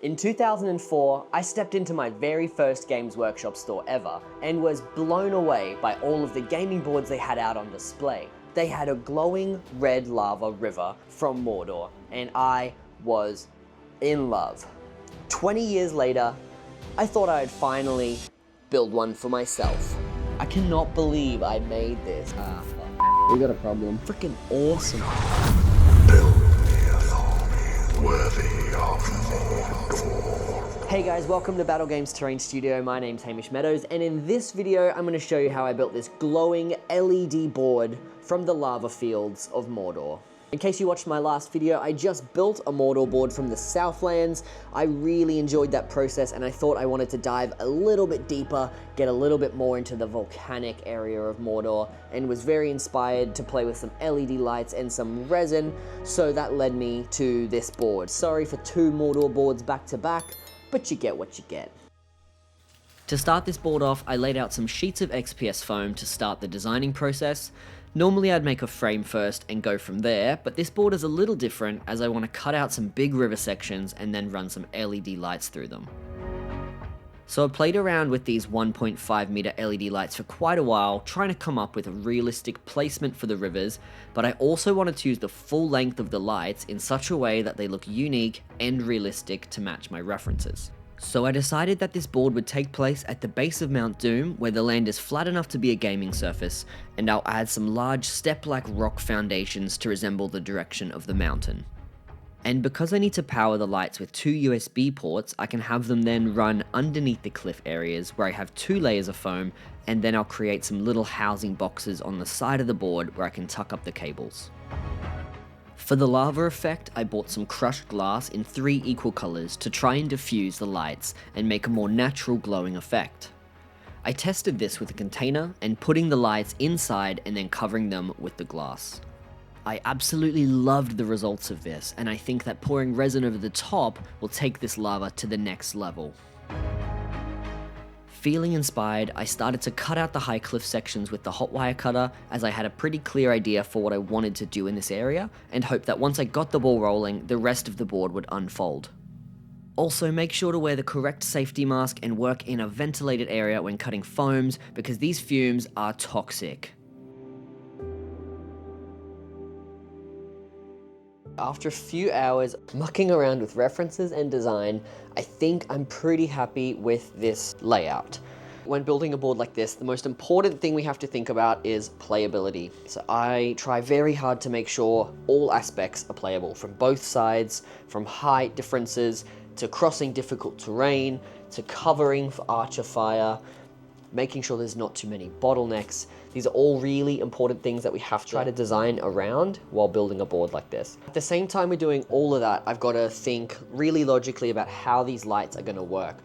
In 2004, I stepped into my very first Games Workshop store ever and was blown away by all of the gaming boards they had out on display. They had a glowing red lava river from Mordor, and I was in love. 20 years later, I thought I'd finally build one for myself. I cannot believe I made this. We got a problem. Freaking awesome. Build me an army worthy of Mordor. Hey guys, welcome to Battle Games Terrain Studio. My name's Hamish Meadows, and in this video, I'm going to show you how I built this glowing LED board from the lava fields of Mordor. In case you watched my last video, I just built a Mordor board from the Southlands. I really enjoyed that process, and I thought I wanted to dive a little bit deeper, get a little bit more into the volcanic area of Mordor, and was very inspired to play with some LED lights and some resin, so that led me to this board. Sorry for two Mordor boards back to back, but you get what you get. To start this board off, I laid out some sheets of XPS foam to start the designing process. Normally I'd make a frame first and go from there, but this board is a little different as I want to cut out some big river sections and then run some LED lights through them. So I played around with these 1.5 meter LED lights for quite a while, trying to come up with a realistic placement for the rivers, but I also wanted to use the full length of the lights in such a way that they look unique and realistic to match my references. So I decided that this board would take place at the base of Mount Doom, where the land is flat enough to be a gaming surface, and I'll add some large step-like rock foundations to resemble the direction of the mountain. And because I need to power the lights with two USB ports, I can have them then run underneath the cliff areas where I have two layers of foam, and then I'll create some little housing boxes on the side of the board where I can tuck up the cables. For the lava effect, I bought some crushed glass in 3 equal colors to try and diffuse the lights and make a more natural glowing effect. I tested this with a container and putting the lights inside and then covering them with the glass. I absolutely loved the results of this, and I think that pouring resin over the top will take this lava to the next level. Feeling inspired, I started to cut out the high cliff sections with the hot wire cutter, as I had a pretty clear idea for what I wanted to do in this area, and hoped that once I got the ball rolling, the rest of the board would unfold. Also, make sure to wear the correct safety mask and work in a ventilated area when cutting foams, because these fumes are toxic. After a few hours mucking around with references and design, I think I'm pretty happy with this layout. When building a board like this, the most important thing we have to think about is playability. So I try very hard to make sure all aspects are playable, from both sides, from height differences, to crossing difficult terrain, to covering for archer fire, making sure there's not too many bottlenecks. These are all really important things that we have to try to design around while building a board like this. At the same time we're doing all of that, I've got to think really logically about how these lights are going to work.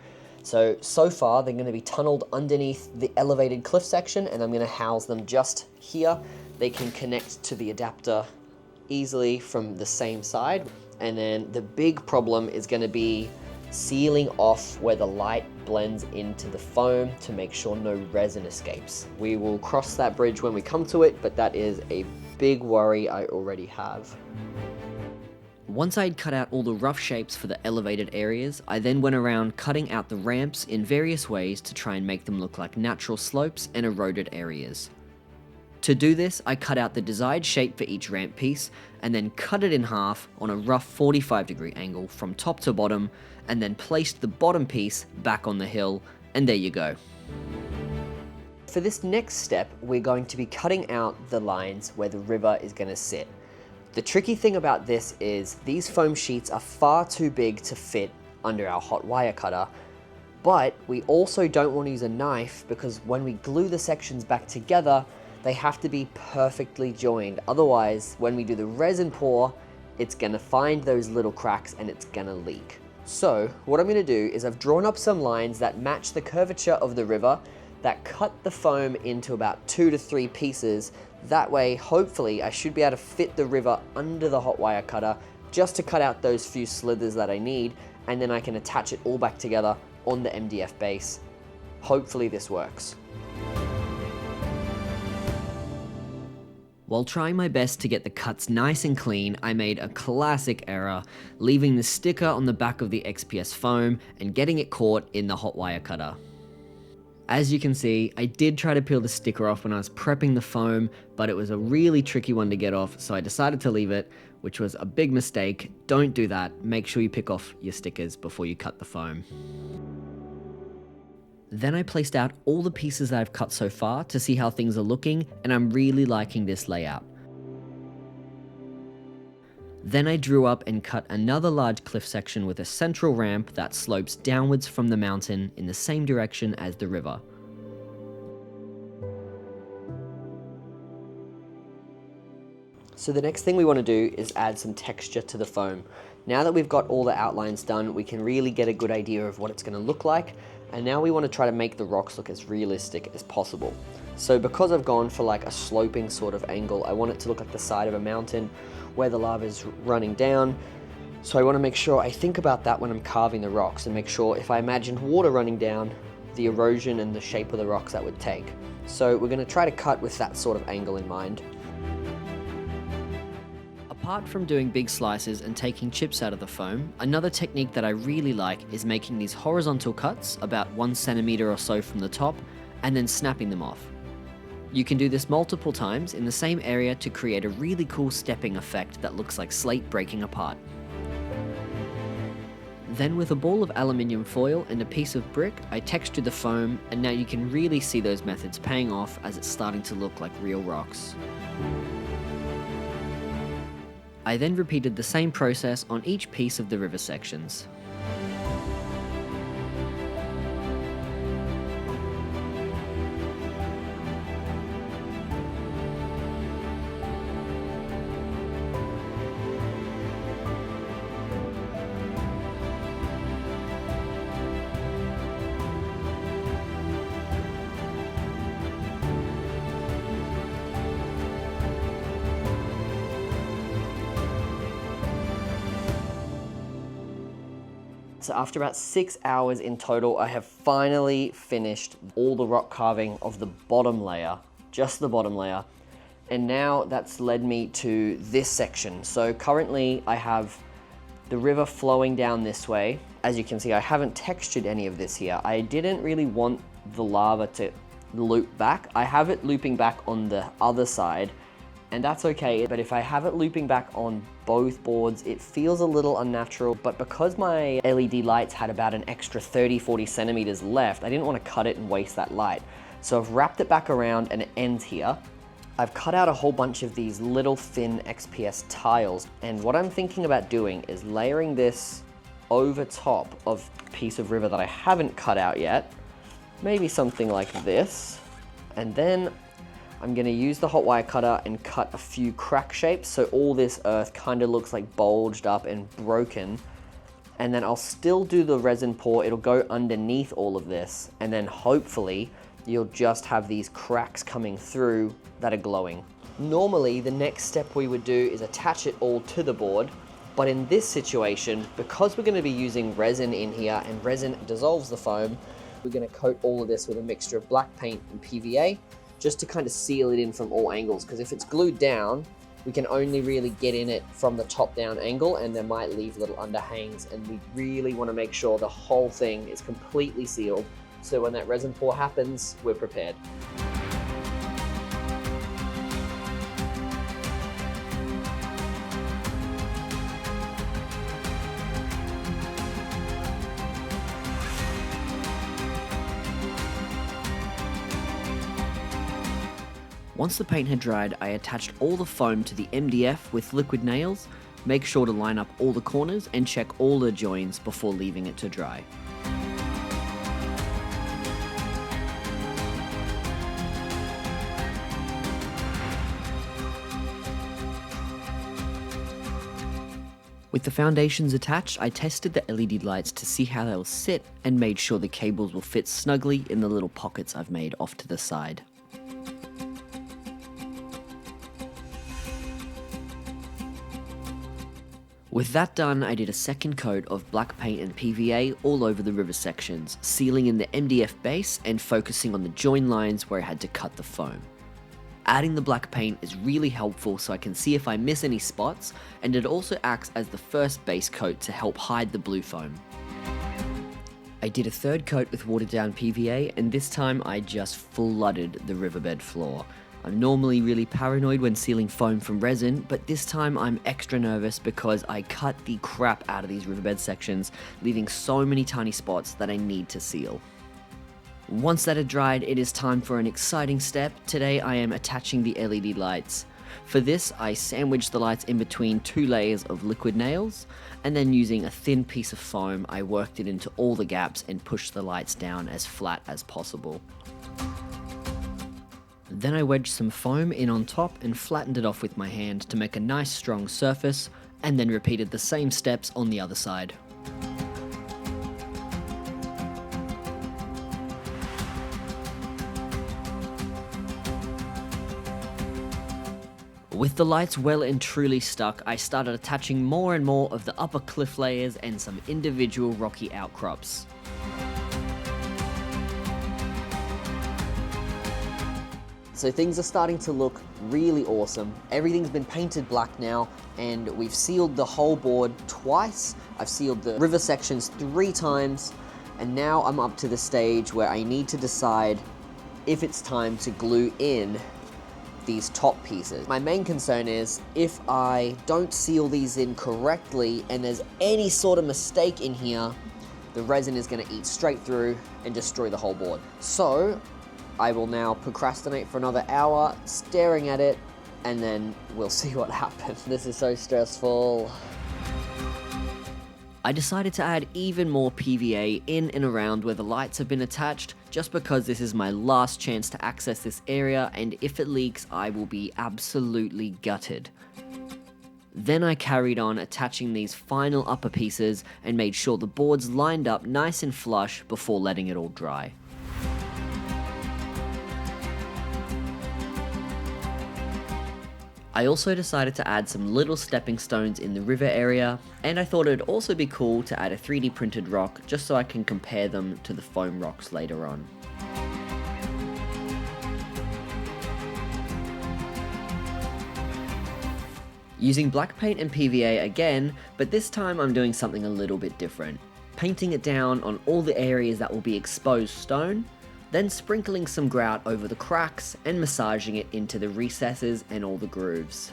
So far they're going to be tunneled underneath the elevated cliff section, and I'm going to house them just here. They can connect to the adapter easily from the same side. And then the big problem is going to be sealing off where the light blends into the foam to make sure no resin escapes. We will cross that bridge when we come to it, but that is a big worry I already have. Once I'd cut out all the rough shapes for the elevated areas, I then went around cutting out the ramps in various ways to try and make them look like natural slopes and eroded areas. To do this, I cut out the desired shape for each ramp piece, and then cut it in half on a rough 45-degree angle from top to bottom, and then placed the bottom piece back on the hill, and there you go. For this next step, we're going to be cutting out the lines where the river is going to sit. The tricky thing about this is these foam sheets are far too big to fit under our hot wire cutter, but we also don't want to use a knife because when we glue the sections back together, they have to be perfectly joined. Otherwise, when we do the resin pour, it's going to find those little cracks and it's going to leak. So what I'm going to do is I've drawn up some lines that match the curvature of the river that cut the foam into about 2 to 3 pieces. That way, hopefully, I should be able to fit the river under the hot wire cutter just to cut out those few slithers that I need, and then I can attach it all back together on the MDF base. Hopefully this works. While trying my best to get the cuts nice and clean, I made a classic error, leaving the sticker on the back of the XPS foam and getting it caught in the hot wire cutter. As you can see, I did try to peel the sticker off when I was prepping the foam, but it was a really tricky one to get off, so I decided to leave it, which was a big mistake. Don't do that. Make sure you pick off your stickers before you cut the foam. Then I placed out all the pieces that I've cut so far to see how things are looking, and I'm really liking this layout. Then I drew up and cut another large cliff section with a central ramp that slopes downwards from the mountain in the same direction as the river. So the next thing we want to do is add some texture to the foam. Now that we've got all the outlines done, we can really get a good idea of what it's going to look like. And now we want to try to make the rocks look as realistic as possible. So because I've gone for like a sloping sort of angle, I want it to look like the side of a mountain where the lava is running down. So I want to make sure I think about that when I'm carving the rocks and make sure if I imagined water running down, the erosion and the shape of the rocks that would take. So we're going to try to cut with that sort of angle in mind. Apart from doing big slices and taking chips out of the foam, another technique that I really like is making these horizontal cuts about 1 centimeter or so from the top and then snapping them off. You can do this multiple times in the same area to create a really cool stepping effect that looks like slate breaking apart. Then with a ball of aluminium foil and a piece of brick, I textured the foam, and now you can really see those methods paying off as it's starting to look like real rocks. I then repeated the same process on each piece of the river sections. So after about 6 hours in total, I have finally finished all the rock carving of the bottom layer, just the bottom layer. And now that's led me to this section. So currently I have the river flowing down this way. As you can see, I haven't textured any of this here. I didn't really want the lava to loop back. I have it looping back on the other side, and that's okay, but if I have it looping back on both boards, it feels a little unnatural. But because my LED lights had about an extra 30-40 centimeters left, I didn't want to cut it and waste that light. So I've wrapped it back around and it ends here. I've cut out a whole bunch of these little thin XPS tiles, and what I'm thinking about doing is layering this over top of a piece of river that I haven't cut out yet. Maybe something like this, and then I'm gonna use the hot wire cutter and cut a few crack shapes so all this earth kind of looks like bulged up and broken. And then I'll still do the resin pour, it'll go underneath all of this, and then hopefully you'll just have these cracks coming through that are glowing. Normally, the next step we would do is attach it all to the board, but in this situation, because we're gonna be using resin in here and resin dissolves the foam, we're gonna coat all of this with a mixture of black paint and PVA, just to kind of seal it in from all angles, because if it's glued down, we can only really get in it from the top down angle, and there might leave little underhangs, and we really want to make sure the whole thing is completely sealed, so when that resin pour happens, we're prepared. Once the paint had dried, I attached all the foam to the MDF with liquid nails. Make sure to line up all the corners and check all the joins before leaving it to dry. With the foundations attached, I tested the LED lights to see how they'll sit and made sure the cables will fit snugly in the little pockets I've made off to the side. With that done, I did a second coat of black paint and PVA all over the river sections, sealing in the MDF base and focusing on the join lines where I had to cut the foam. Adding the black paint is really helpful so I can see if I miss any spots, and it also acts as the first base coat to help hide the blue foam. I did a third coat with watered down PVA, and this time I just flooded the riverbed floor. I'm normally really paranoid when sealing foam from resin, but this time I'm extra nervous because I cut the crap out of these riverbed sections, leaving so many tiny spots that I need to seal. Once that had dried, it is time for an exciting step. Today I am attaching the LED lights. For this, I sandwiched the lights in between 2 layers of liquid nails, and then using a thin piece of foam, I worked it into all the gaps and pushed the lights down as flat as possible. Then I wedged some foam in on top and flattened it off with my hand to make a nice strong surface, and then repeated the same steps on the other side. With the lights well and truly stuck, I started attaching more and more of the upper cliff layers and some individual rocky outcrops. So things are starting to look really awesome. Everything's been painted black now, and we've sealed the whole board twice. I've sealed the river sections 3 times, and now I'm up to the stage where I need to decide if it's time to glue in these top pieces. My main concern is if I don't seal these in correctly and there's any sort of mistake in here, the resin is going to eat straight through and destroy the whole board. So I will now procrastinate for another hour staring at it, and then we'll see what happens. This is so stressful. I decided to add even more PVA in and around where the lights have been attached, just because this is my last chance to access this area, and if it leaks, I will be absolutely gutted. Then I carried on attaching these final upper pieces and made sure the boards lined up nice and flush before letting it all dry. I also decided to add some little stepping stones in the river area, and I thought it'd also be cool to add a 3D printed rock just so I can compare them to the foam rocks later on. Using black paint and PVA again, but this time I'm doing something a little bit different. Painting it down on all the areas that will be exposed stone, then sprinkling some grout over the cracks and massaging it into the recesses and all the grooves.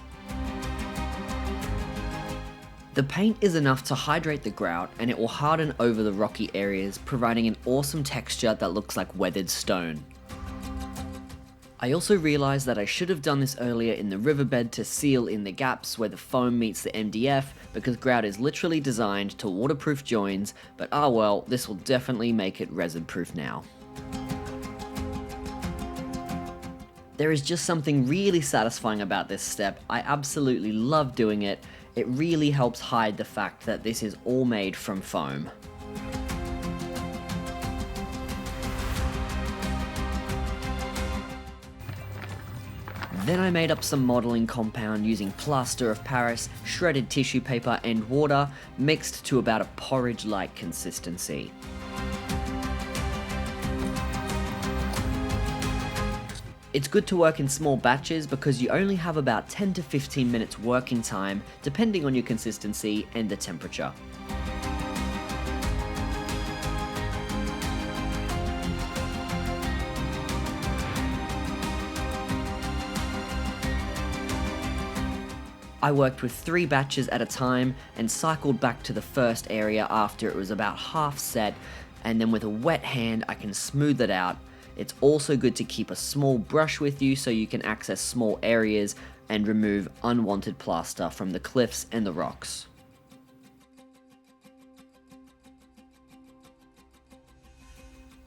The paint is enough to hydrate the grout, and it will harden over the rocky areas, providing an awesome texture that looks like weathered stone. I also realized that I should have done this earlier in the riverbed to seal in the gaps where the foam meets the MDF, because grout is literally designed to waterproof joins, but ah well, this will definitely make it resin proof now. There is just something really satisfying about this step. I absolutely love doing it. It really helps hide the fact that this is all made from foam. Then I made up some modeling compound using plaster of Paris, shredded tissue paper and water, mixed to about a porridge-like consistency. It's good to work in small batches because you only have about 10 to 15 minutes working time, depending on your consistency and the temperature. I worked with 3 batches at a time and cycled back to the first area after it was about half set, and then with a wet hand I can smooth it out. It's also good to keep a small brush with you so you can access small areas and remove unwanted plaster from the cliffs and the rocks.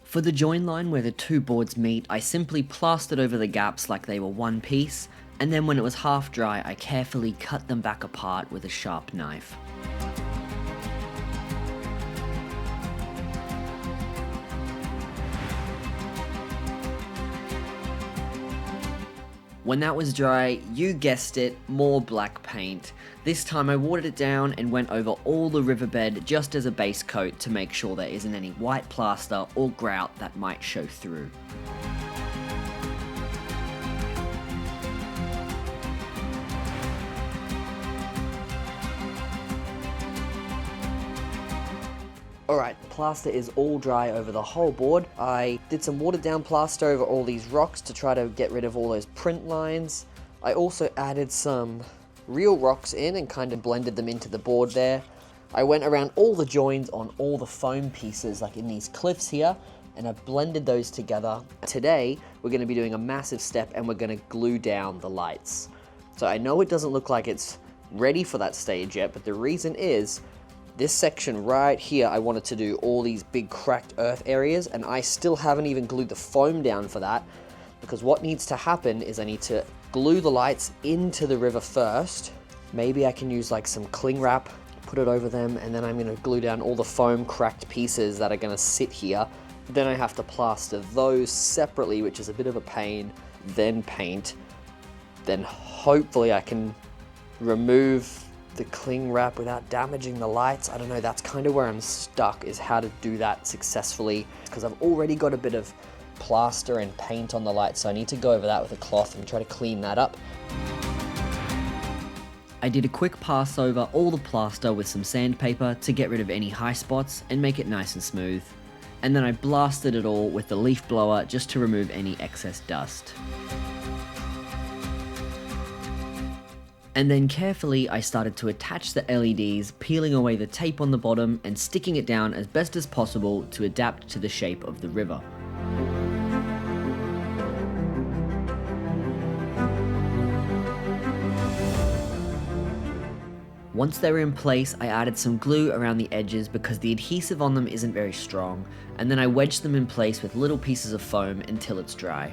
For the join line where the 2 boards meet, I simply plastered over the gaps like they were one piece, and then when it was half dry, I carefully cut them back apart with a sharp knife. When that was dry, you guessed it, more black paint. This time I watered it down and went over all the riverbed just as a base coat to make sure there isn't any white plaster or grout that might show through. Alright, the plaster is all dry over the whole board. I did some watered down plaster over all these rocks to try to get rid of all those print lines. I also added some real rocks in and kind of blended them into the board there. I went around all the joins on all the foam pieces, like in these cliffs here, and I've blended those together. Today, we're going to be doing a massive step and we're going to glue down the lights. So I know it doesn't look like it's ready for that stage yet, but the reason is, this section right here, I wanted to do all these big cracked earth areas, and I still haven't even glued the foam down for that, because what needs to happen is I need to glue the lights into the river first. Maybe I can use like some cling wrap, put it over them, and then I'm gonna glue down all the foam cracked pieces that are gonna sit here. Then I have to plaster those separately, which is a bit of a pain, then paint. Then hopefully I can remove the cling wrap without damaging the lights. I don't know, that's kind of where I'm stuck, is how to do that successfully, because I've already got a bit of plaster and paint on the lights, so I need to go over that with a cloth and try to clean that up. I did a quick pass over all the plaster with some sandpaper to get rid of any high spots and make it nice and smooth. And then I blasted it all with the leaf blower just to remove any excess dust. And then carefully I started to attach the LEDs, peeling away the tape on the bottom and sticking it down as best as possible to adapt to the shape of the river. Once they were in place, I added some glue around the edges because the adhesive on them isn't very strong, and then I wedged them in place with little pieces of foam until it's dry.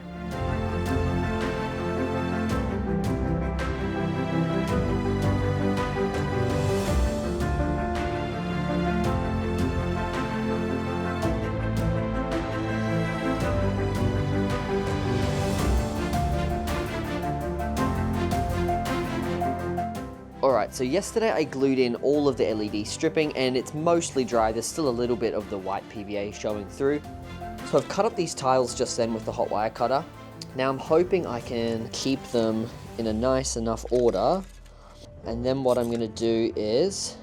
Alright, so yesterday I glued in all of the LED stripping and it's mostly dry. There's still a little bit of the white PVA showing through. So I've cut up these tiles just then with the hot wire cutter. Now I'm hoping I can keep them in a nice enough order. And then what I'm going to do is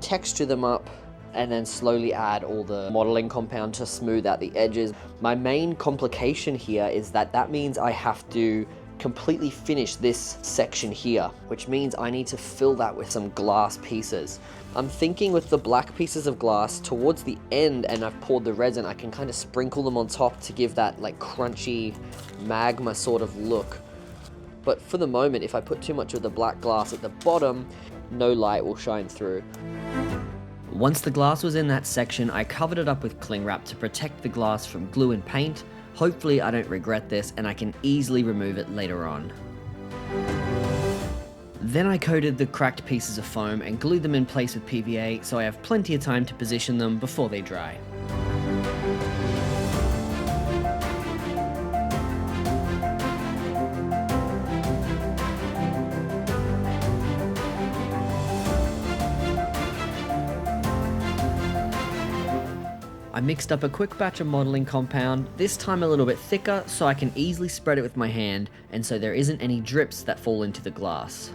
texture them up and then slowly add all the modeling compound to smooth out the edges. My main complication here is that means I have to completely finish this section here, which means I need to fill that with some glass pieces. I'm thinking with the black pieces of glass towards the end, and I've poured the resin, I can kind of sprinkle them on top to give that like crunchy magma sort of look. But for the moment, if I put too much of the black glass at the bottom, no light will shine through. Once the glass was in that section, I covered it up with cling wrap to protect the glass from glue and paint. Hopefully I don't regret this and I can easily remove it later on. Then I coated the cracked pieces of foam and glued them in place with PVA so I have plenty of time to position them before they dry. I mixed up a quick batch of modeling compound, this time a little bit thicker so I can easily spread it with my hand and so there isn't any drips that fall into the glass.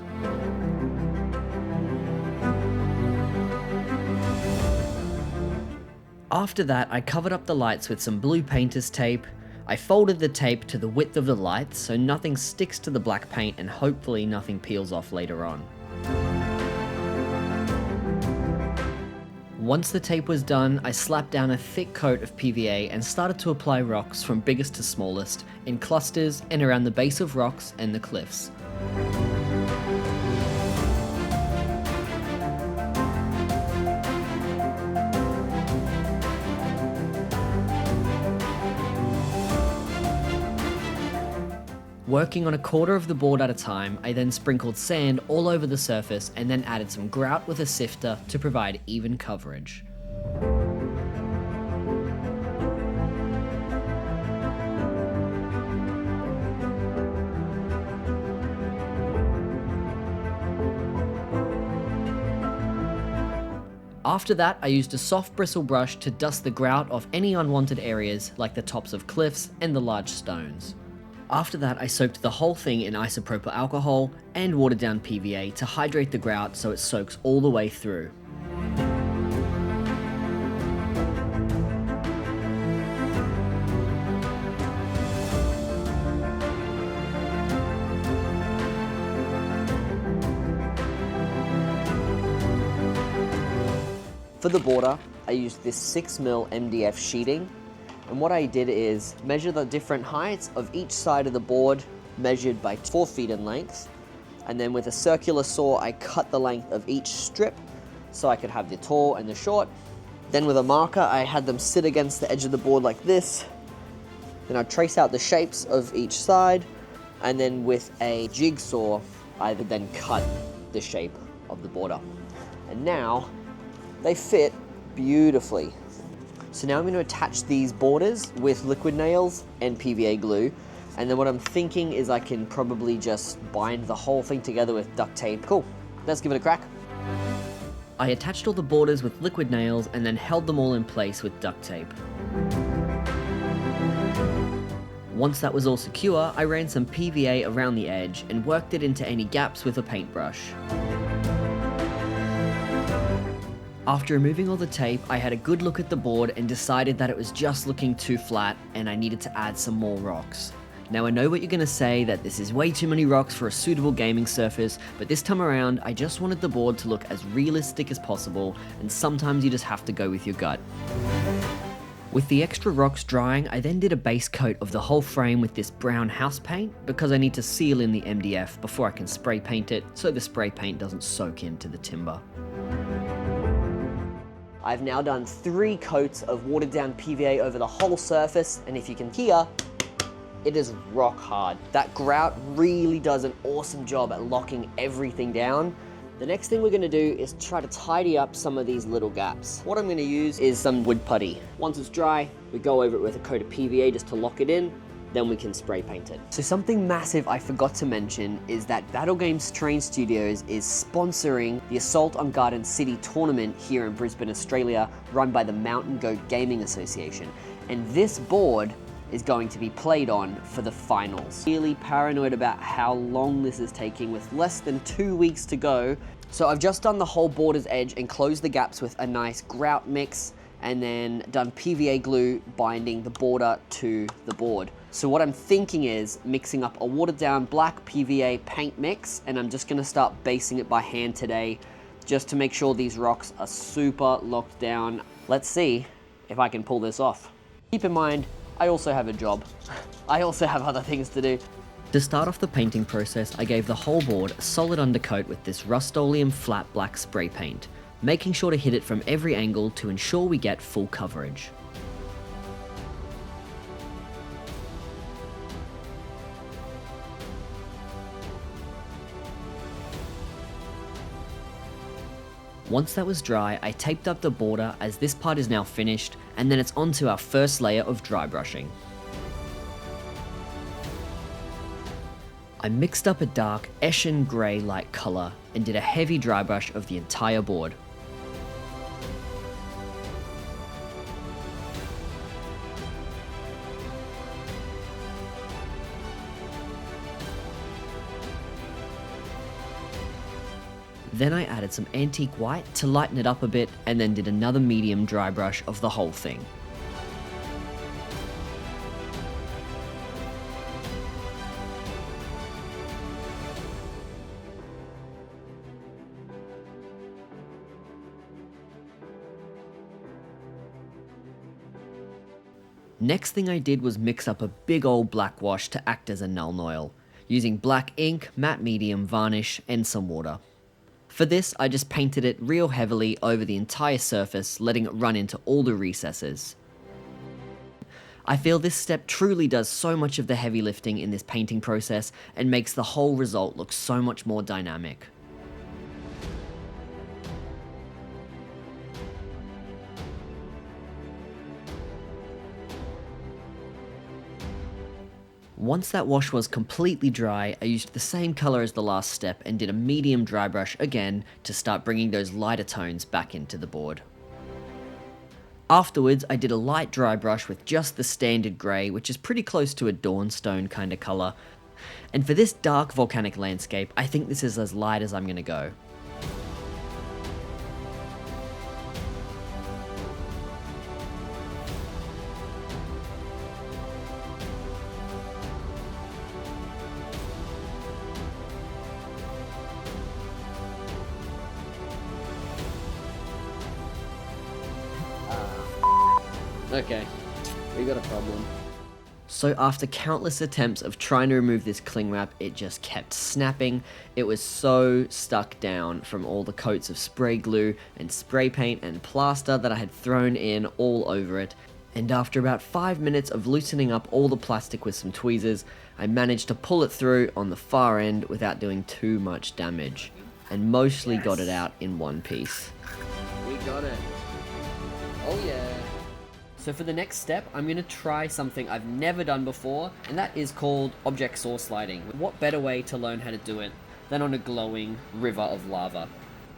After that, I covered up the lights with some blue painter's tape. I folded the tape to the width of the lights so nothing sticks to the black paint and hopefully nothing peels off later on. Once the tape was done, I slapped down a thick coat of PVA and started to apply rocks from biggest to smallest, in clusters and around the base of rocks and the cliffs. Working on a quarter of the board at a time, I then sprinkled sand all over the surface and then added some grout with a sifter to provide even coverage. After that, I used a soft bristle brush to dust the grout off any unwanted areas like the tops of cliffs and the large stones. After that, I soaked the whole thing in isopropyl alcohol and watered down PVA to hydrate the grout so it soaks all the way through. For the border, I used this 6mm MDF sheeting, and what I did is measure the different heights of each side of the board, measured by 4 feet in length, and then with a circular saw I cut the length of each strip so I could have the tall and the short. Then with a marker I had them sit against the edge of the board like this. Then I'd trace out the shapes of each side, and then with a jigsaw I would then cut the shape of the border. And now they fit beautifully. So now I'm going to attach these borders with liquid nails and PVA glue, and then what I'm thinking is I can probably just bind the whole thing together with duct tape. Cool, let's give it a crack. I attached all the borders with liquid nails and then held them all in place with duct tape. Once that was all secure, I ran some PVA around the edge and worked it into any gaps with a paintbrush. After removing all the tape, I had a good look at the board and decided that it was just looking too flat and I needed to add some more rocks. Now I know what you're going to say, that this is way too many rocks for a suitable gaming surface, but this time around I just wanted the board to look as realistic as possible, and sometimes you just have to go with your gut. With the extra rocks drying, I then did a base coat of the whole frame with this brown house paint because I need to seal in the MDF before I can spray paint it so the spray paint doesn't soak into the timber. I've now done 3 coats of watered down PVA over the whole surface, and if you can hear, it is rock hard. That grout really does an awesome job at locking everything down. The next thing we're going to do is try to tidy up some of these little gaps. What I'm going to use is some wood putty. Once it's dry, we go over it with a coat of PVA just to lock it in, then we can spray paint it. So something massive I forgot to mention is that Battle Games Terrain Studios is sponsoring the Assault on Garden City tournament here in Brisbane, Australia, run by the Mountain Goat Gaming Association. And this board is going to be played on for the finals. Really paranoid about how long this is taking with less than 2 weeks to go. So I've just done the whole border's edge and closed the gaps with a nice grout mix, and then done PVA glue binding the border to the board. So what I'm thinking is mixing up a watered down black PVA paint mix, and I'm just gonna start basing it by hand today just to make sure these rocks are super locked down. Let's see if I can pull this off. Keep in mind, I also have a job. I also have other things to do. To start off the painting process, I gave the whole board a solid undercoat with this Rust-Oleum flat black spray paint, making sure to hit it from every angle to ensure we get full coverage. Once that was dry, I taped up the border as this part is now finished, and then it's on to our first layer of dry brushing. I mixed up a dark Eshin grey light colour and did a heavy dry brush of the entire board. Then I added some antique white to lighten it up a bit, and then did another medium dry brush of the whole thing. Next thing I did was mix up a big old black wash to act as a null oil, using black ink, matte medium varnish, and some water. For this, I just painted it real heavily over the entire surface, letting it run into all the recesses. I feel this step truly does so much of the heavy lifting in this painting process and makes the whole result look so much more dynamic. Once that wash was completely dry, I used the same colour as the last step and did a medium dry brush again to start bringing those lighter tones back into the board. Afterwards, I did a light dry brush with just the standard grey, which is pretty close to a dawnstone kind of colour. And for this dark volcanic landscape, I think this is as light as I'm going to go. Okay, we got a problem. So after countless attempts of trying to remove this cling wrap, it just kept snapping. It was so stuck down from all the coats of spray glue and spray paint and plaster that I had thrown in all over it. And after about 5 minutes of loosening up all the plastic with some tweezers, I managed to pull it through on the far end without doing too much damage, and mostly got it out in one piece. We got it. Oh yeah. So for the next step, I'm going to try something I've never done before, and that is called object source sliding. What better way to learn how to do it than on a glowing river of lava?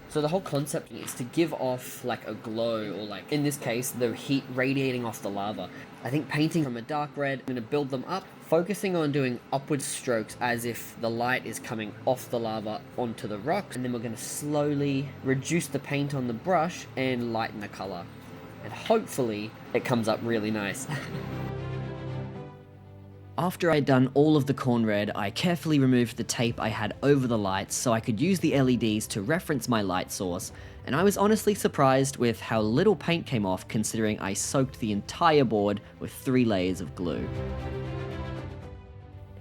So the whole concept is to give off like a glow, or like in this case, the heat radiating off the lava. I think painting from a dark red, I'm going to build them up, focusing on doing upward strokes as if the light is coming off the lava onto the rocks, and then we're going to slowly reduce the paint on the brush and lighten the color. And hopefully it comes up really nice. After I'd done all of the corn red, I carefully removed the tape I had over the lights so I could use the LEDs to reference my light source, and I was honestly surprised with how little paint came off considering I soaked the entire board with 3 layers of glue.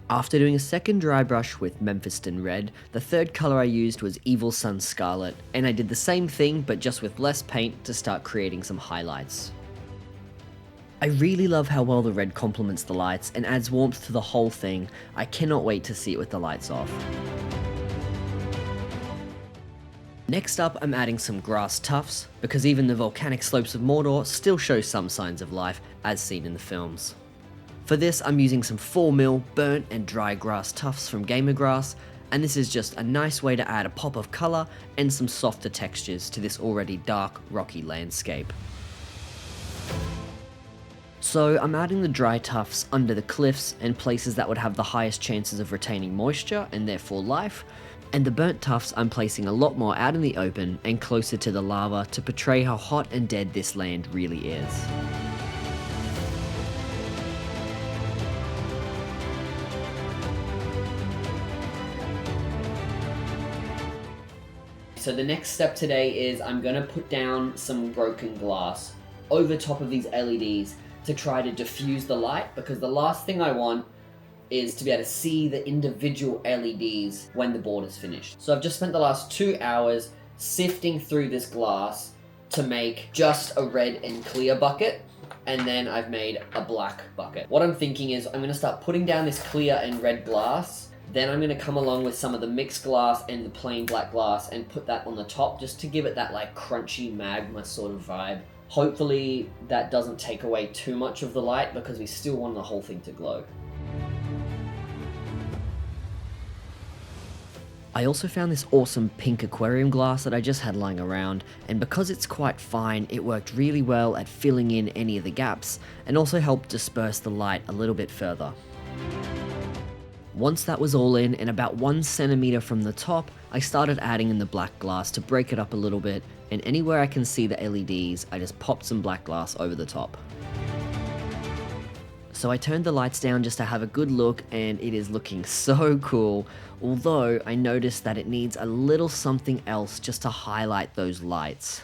After doing a second dry brush with Memphiston Red, the third colour I used was Evil Sun Scarlet, and I did the same thing but just with less paint to start creating some highlights. I really love how well the red complements the lights and adds warmth to the whole thing. I cannot wait to see it with the lights off. Next up, I'm adding some grass tufts, because even the volcanic slopes of Mordor still show some signs of life, as seen in the films. For this, I'm using some 4mm burnt and dry grass tufts from Gamer Grass, and this is just a nice way to add a pop of colour and some softer textures to this already dark, rocky landscape. So I'm adding the dry tufts under the cliffs and places that would have the highest chances of retaining moisture and therefore life, and the burnt tufts I'm placing a lot more out in the open and closer to the lava to portray how hot and dead this land really is. So the next step today is I'm going to put down some broken glass over top of these LEDs to try to diffuse the light, because the last thing I want is to be able to see the individual LEDs when the board is finished. So I've just spent the last 2 hours sifting through this glass to make just a red and clear bucket, and then I've made a black bucket. What I'm thinking is I'm going to start putting down this clear and red glass. Then I'm going to come along with some of the mixed glass and the plain black glass and put that on the top just to give it that like crunchy magma sort of vibe. Hopefully that doesn't take away too much of the light, because we still want the whole thing to glow. I also found this awesome pink aquarium glass that I just had lying around, and because it's quite fine, it worked really well at filling in any of the gaps and also helped disperse the light a little bit further. Once that was all in, and about 1 centimeter from the top, I started adding in the black glass to break it up a little bit, and anywhere I can see the LEDs, I just popped some black glass over the top. So I turned the lights down just to have a good look, and it is looking so cool, although I noticed that it needs a little something else just to highlight those lights.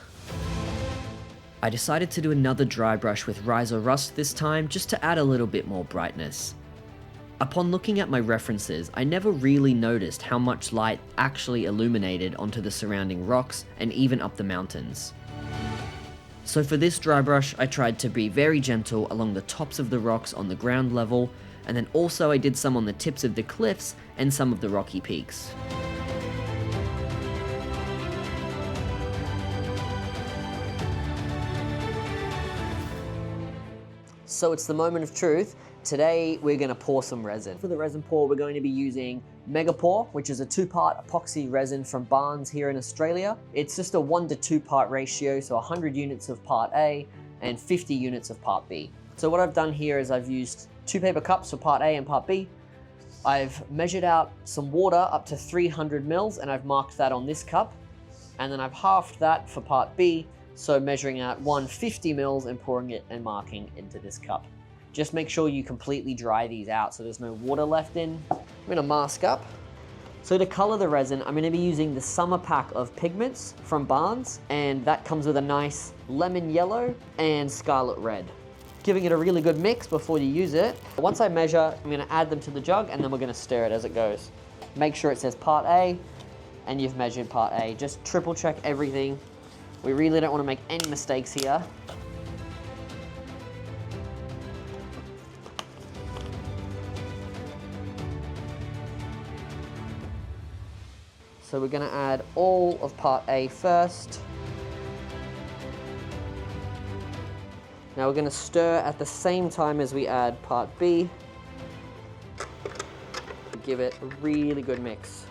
I decided to do another dry brush with Riser Rust this time, just to add a little bit more brightness. Upon looking at my references, I never really noticed how much light actually illuminated onto the surrounding rocks and even up the mountains. So for this dry brush, I tried to be very gentle along the tops of the rocks on the ground level, and then also I did some on the tips of the cliffs and some of the rocky peaks. So it's the moment of truth. Today we're going to pour some resin. For the resin pour, we're going to be using Mega Pour, which is a 2-part epoxy resin from Barnes here in Australia. It's just a 1 to 2 part ratio, so 100 units of part A and 50 units of part B. So what I've done here is I've used 2 paper cups for part A and part B. I've measured out some water up to 300 mils and I've marked that on this cup. And then I've halved that for part B, so measuring out 150 mils and pouring it and marking into this cup. Just make sure you completely dry these out so there's no water left in. I'm gonna mask up. So to color the resin, I'm gonna be using the summer pack of pigments from Barnes, and that comes with a nice lemon yellow and scarlet red. giving it a really good mix before you use it. Once I measure, I'm gonna add them to the jug and then we're gonna stir it as it goes. Make sure it says part A and you've measured part A. Just triple check everything. We really don't wanna make any mistakes here. So we're gonna add all of part A first. Now we're gonna stir at the same time as we add part B. Give it a really good mix.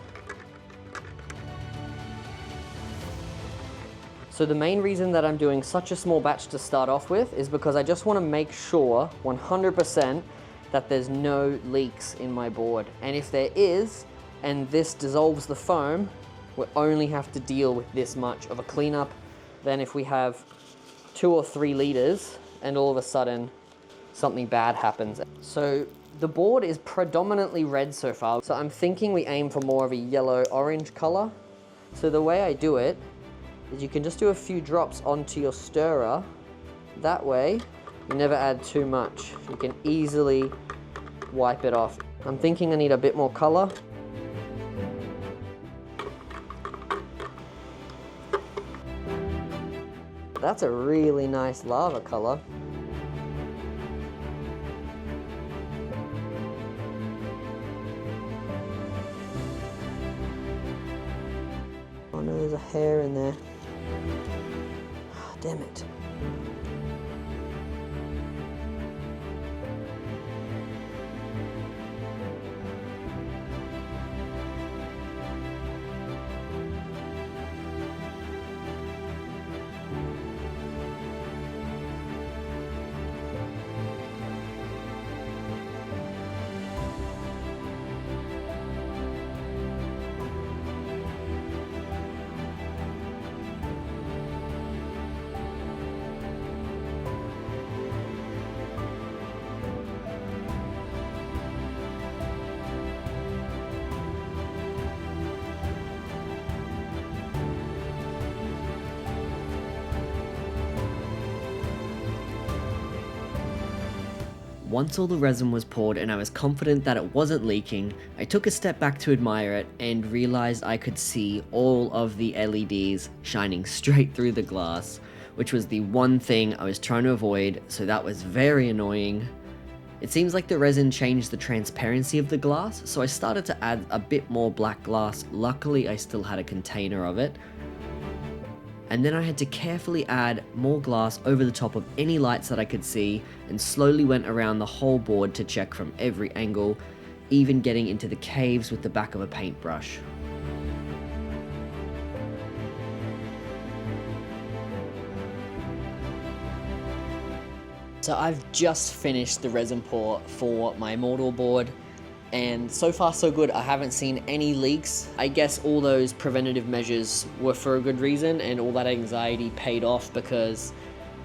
So the main reason that I'm doing such a small batch to start off with is because I just wanna make sure 100% that there's no leaks in my board. And if there is, and this dissolves the foam, we only have to deal with this much of a cleanup than if we have 2 or 3 liters and all of a sudden something bad happens. So the board is predominantly red so far, so I'm thinking we aim for more of a yellow-orange color. So the way I do it is you can just do a few drops onto your stirrer. That way, you never add too much. You can easily wipe it off. I'm thinking I need a bit more color. That's a really nice lava color. Oh no, there's a hair in there. Oh, damn it. Once all the resin was poured and I was confident that it wasn't leaking, I took a step back to admire it and realized I could see all of the LEDs shining straight through the glass, which was the one thing I was trying to avoid, so that was very annoying. It seems like the resin changed the transparency of the glass, so I started to add a bit more black glass. Luckily I still had a container of it. And then I had to carefully add more glass over the top of any lights that I could see, and slowly went around the whole board to check from every angle, even getting into the caves with the back of a paintbrush. So I've just finished the resin pour for my Mordor board, and so far so good. I haven't seen any leaks. I guess all those preventative measures were for a good reason, and all that anxiety paid off because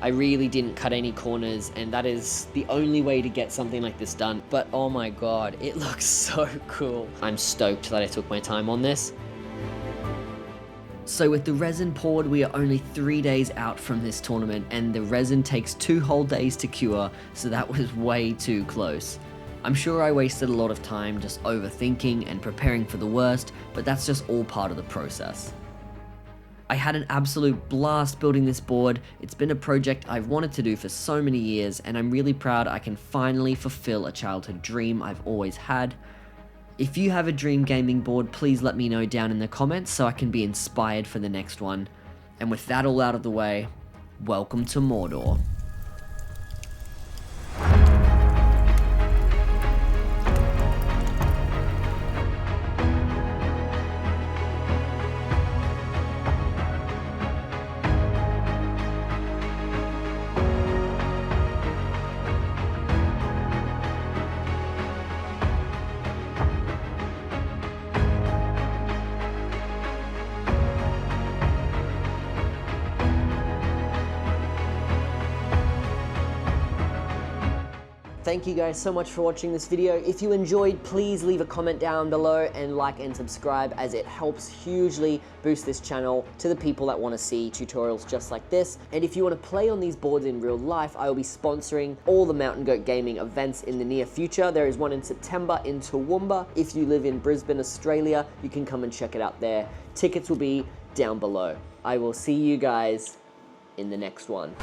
I really didn't cut any corners, and that is the only way to get something like this done. But oh my god, it looks so cool. I'm stoked that I took my time on this. So with the resin poured, we are only 3 days out from this tournament, and the resin takes 2 whole days to cure, so that was way too close. I'm sure I wasted a lot of time just overthinking and preparing for the worst, but that's just all part of the process. I had an absolute blast building this board. It's been a project I've wanted to do for so many years, and I'm really proud I can finally fulfill a childhood dream I've always had. If you have a dream gaming board, please let me know down in the comments so I can be inspired for the next one. And with that all out of the way, welcome to Mordor. Thank you guys so much for watching this video. If you enjoyed, please leave a comment down below and like and subscribe, as it helps hugely boost this channel to the people that want to see tutorials just like this. And if you want to play on these boards in real life, I will be sponsoring all the Mountain Goat Gaming events in the near future. There is one in September in Toowoomba. If you live in Brisbane, Australia, you can come and check it out there. Tickets will be down below. I will see you guys in the next one.